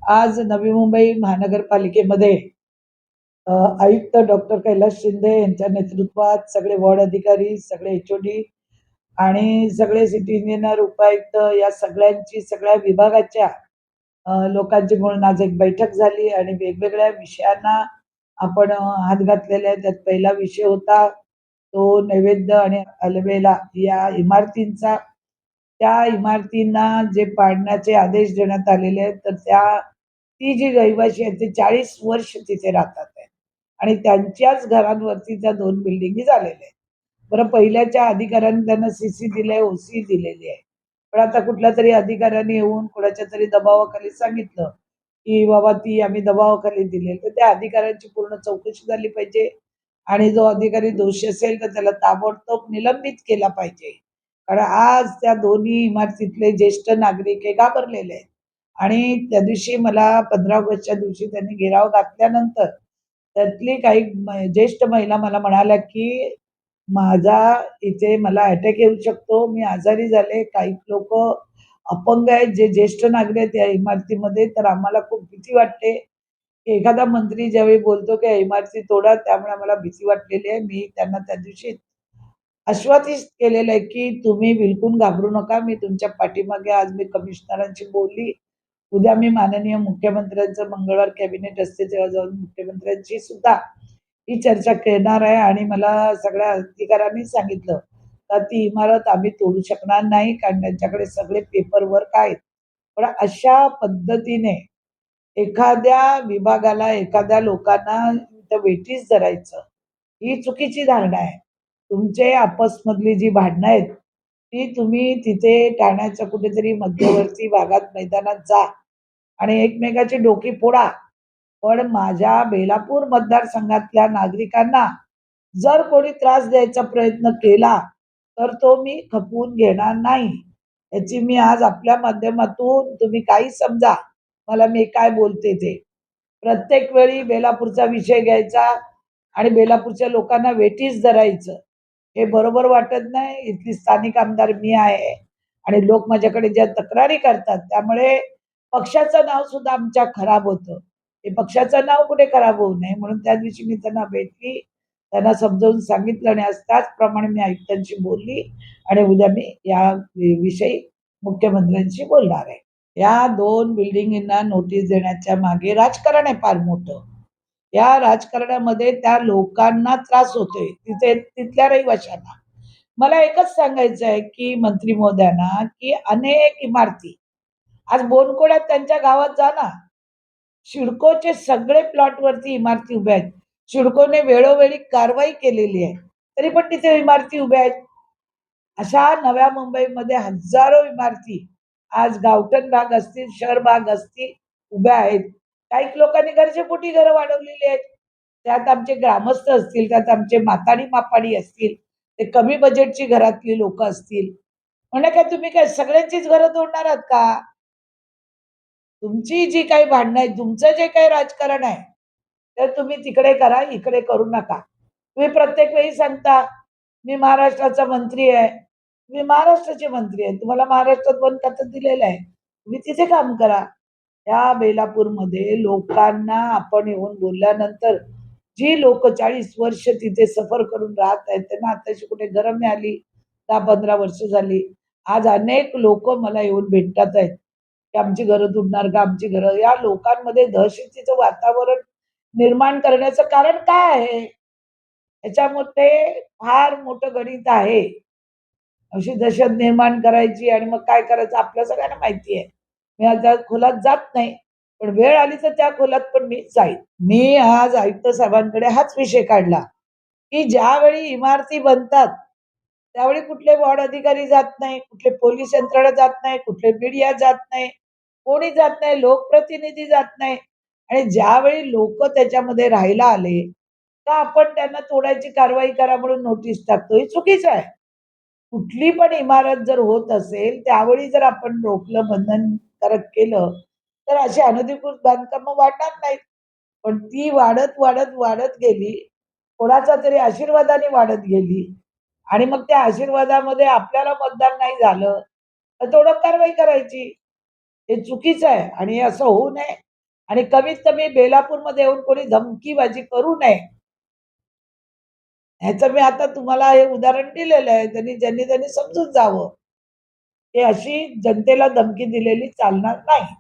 आज नवी मुंबई महानगरपालिकेमध्ये आयुक्त डॉक्टर कैलास शिंदे यांच्या नेतृत्वात सगळे वॉर्ड अधिकारी, सगळे एच-ओ-डी आणि सगळे सिटी इंजिनियर, उपायुक्त या सगळ्या विभागाच्या लोकांची मिळून आज एक बैठक झाली आणि वेगवेगळ्या विषयांना आपण हात घातलेले आहेत. त्यात पहिला विषय होता तो नैवेद्य आणि अलवेला या इमारतींचा. त्या इमारतींना जे पाडण्याचे आदेश देण्यात आलेले आहेत, तर ती जी रहिवासी आहेत ते 40 वर्ष तिथे राहतात आहे आणि त्यांच्याच घरांवरती त्या 2 बिल्डिंगी झालेल्या आहेत. बरं पहिल्याच्या अधिकाऱ्यांनी त्यांना सी-सी दिलंय, ओ-सी दिलेली आहे. पण आता कुठल्यातरी अधिकाऱ्याने येऊन कोणाच्यातरी दबावाखाली सांगितलं, की बाबा ती आम्ही दबावाखाली दिली. तर त्या अधिकाऱ्यांची पूर्ण चौकशी झाली पाहिजे आणि जो अधिकारी दोषी असेल तर त्याला ताबडतोब निलंबित केला पाहिजे. कारण आज त्या दोन्ही इमारतीतले ज्येष्ठ नागरिक हे घाबरलेले आहेत आणि त्या दिवशी मला 15 ऑगस्टच्या दिवशी त्यांनी घेराव घातल्यानंतर त्यातली काही ज्येष्ठ महिला मला म्हणाल्या, की माझा इथे मला अटॅक येऊ शकतो. मी आजारी झाले. काही लोकं अपंग आहेत, जे ज्येष्ठ नागरिक आहेत या इमारतीमध्ये. तर आम्हाला खूप भीती वाटते, की एखादा मंत्री ज्यावेळी बोलतो, की इमारती तोडा, त्यामुळे आम्हाला भीती वाटलेली आहे. मी त्यांना त्या दिवशी आश्वासित केलेलं आहे, की तुम्ही बिलकुल घाबरू नका. मी तुमच्या पाठीमागे आज मी कमिशनरांशी बोलली. उद्या मी माननीय मुख्यमंत्र्यांचं मंगळवार कॅबिनेट असते तेव्हा जाऊन मुख्यमंत्र्यांशी सुद्धा ही चर्चा करणार आहे आणि मला सगळ्या अधिकाऱ्यांनी सांगितलं, का ती इमारत आम्ही तोडू शकणार नाही कारण त्यांच्याकडे सगळे पेपर वर्क आहेत. पण अशा पद्धतीने एखाद्या विभागाला, एखाद्या लोकांना इथं वेठीस धरायचं, ही चुकीची धारणा आहे. तुमचे आपसमधली जी भांडणं आहेत, ती तुम्ही तिथे ठाण्याच्या कुठेतरी मध्यवर्ती भागात मैदानात जा आणि एकमेकाची डोकी फोडा. पण माझ्या बेलापूर मतदारसंघातल्या नागरिकांना जर कोणी त्रास द्यायचा प्रयत्न केला, तर तो मी खपवून घेणार नाही. याची मी आज आपल्या माध्यमातून तुम्ही काही समजा, मला मी काय बोलते ते. प्रत्येक वेळी बेलापूरचा विषय घ्यायचा आणि बेलापूरच्या लोकांना वेठीस धरायचं. हे बरोबर वाटत नाही. इथली स्थानिक आमदार मी आहे आणि लोक माझ्याकडे ज्या तक्रारी करतात, त्यामुळे पक्षाचं नाव सुद्धा आमच्या खराब होतं. हे पक्षाचं नाव कुठे खराब होऊ नये म्हणून त्या दिवशी मी त्यांना भेटली. त्यांना समजावून सांगितलं आणि आज त्याचप्रमाणे मी आयुक्तांशी बोलली आणि उद्या मी या विषयी मुख्यमंत्र्यांशी बोलणार आहे. या 2 बिल्डिंगींना नोटीस देण्याच्या मागे राजकारण आहे फार मोठं. या राजकारणामध्ये त्या लोकांना त्रास होतोय, तिथल्या रहिवाशांना. मला एकच सांगायचं आहे, की मंत्री महोदयांना, की अनेक इमारती आज बोनकोड्यात त्यांच्या गावात जा ना. सिडकोचे सगळे प्लॉटवरती इमारती उभ्या आहेत. सिडकोने वेळोवेळी कारवाई केलेली आहे. तरी पण तिथे इमारती उभ्या आहेत. अशा नव्या मुंबईमध्ये हजारो इमारती आज गावठण भाग असतील, शहर भाग असतील, उभ्या आहेत. काही लोकांनी गरजेपोटी घरं वाढवलेली आहेत. त्यात आमचे ग्रामस्थ असतील, त्यात आमचे माताडी-मापाडी असतील, ते कमी बजेटची घरातली लोकं असतील. म्हणजे काय तुम्ही काय सगळ्यांचीच घरं तोडणार आहात का? तुमची जी काही भांडणं आहेत, तुमचं जे काही राजकारण आहे, तर तुम्ही तिकडे करा, इकडे करू नका. तुम्ही प्रत्येक वेळी सांगता, "मी महाराष्ट्राचा मंत्री आहे." तुम्ही महाराष्ट्राचे मंत्री आहे. तुम्हाला महाराष्ट्रात वन खातं दिलेलं आहे. तुम्ही तिथे काम करा. या बेलापूरमध्ये लोकांना आपण येऊन बोलल्यानंतर जी लोकं 40 वर्ष तिथे सफर करून राहत आहेत, त्यांना आताशी कुठे घरं मिळाली, 10-15 वर्ष झाली. आज अनेक लोकं मला येऊन भेटतात आहेत, की आमची घरं तुटणार का? आमची घरं या लोकांमध्ये दहशतीचं वातावरण निर्माण करण्याचं कारण काय आहे? याच्यामध्ये फार मोठं गणित आहे. अशी दहशत निर्माण करायची आणि मग काय करायचं आपल्या सगळ्यांना माहिती आहे. मी आता खोलात जात नाही. पण वेळ आली तर त्या खोलात पण मी जाईन. मी आज आयुक्त साहेबांकडे हाच विषय काढला, की ज्यावेळी इमारती बनतात, त्यावेळी कुठले वॉर्ड अधिकारी जात नाही, कुठले पोलीस यंत्रणा जात नाही, कुठले मीडिया जात नाही, कोणी जात नाही, लोकप्रतिनिधी जात नाही आणि ज्यावेळी लोकं त्याच्यामध्ये राहायला आले, तर आपण त्यांना तोडायची कारवाई करा म्हणून नोटीस टाकतो. हे चुकीचं आहे. कुठली पण इमारत जर होत असेल, त्यावेळी जर आपण रोखलं, बंधनकारक केलं, तर अशी अनधिकृत बांधकामं वाढणार नाहीत. पण ती वाढत, वाढत, वाढत गेली. कोणाच्या तरी आशीर्वादाने वाढत गेली आणि मग त्या आशीर्वादामध्ये आपल्याला मतदान नाही झालं, तर तोडक कारवाई करायची. हे चुकीचं आहे आणि हे असं होऊ नये आणि कमीत कमी बेलापूरमध्ये येऊन कोणी धमकीबाजी करू नये. ह्याचं मी आता तुम्हाला हे उदाहरण दिलेलं आहे. ज्यांनी समजून जावं. की अशी जनतेला धमकी दिलेली चालणार नाही.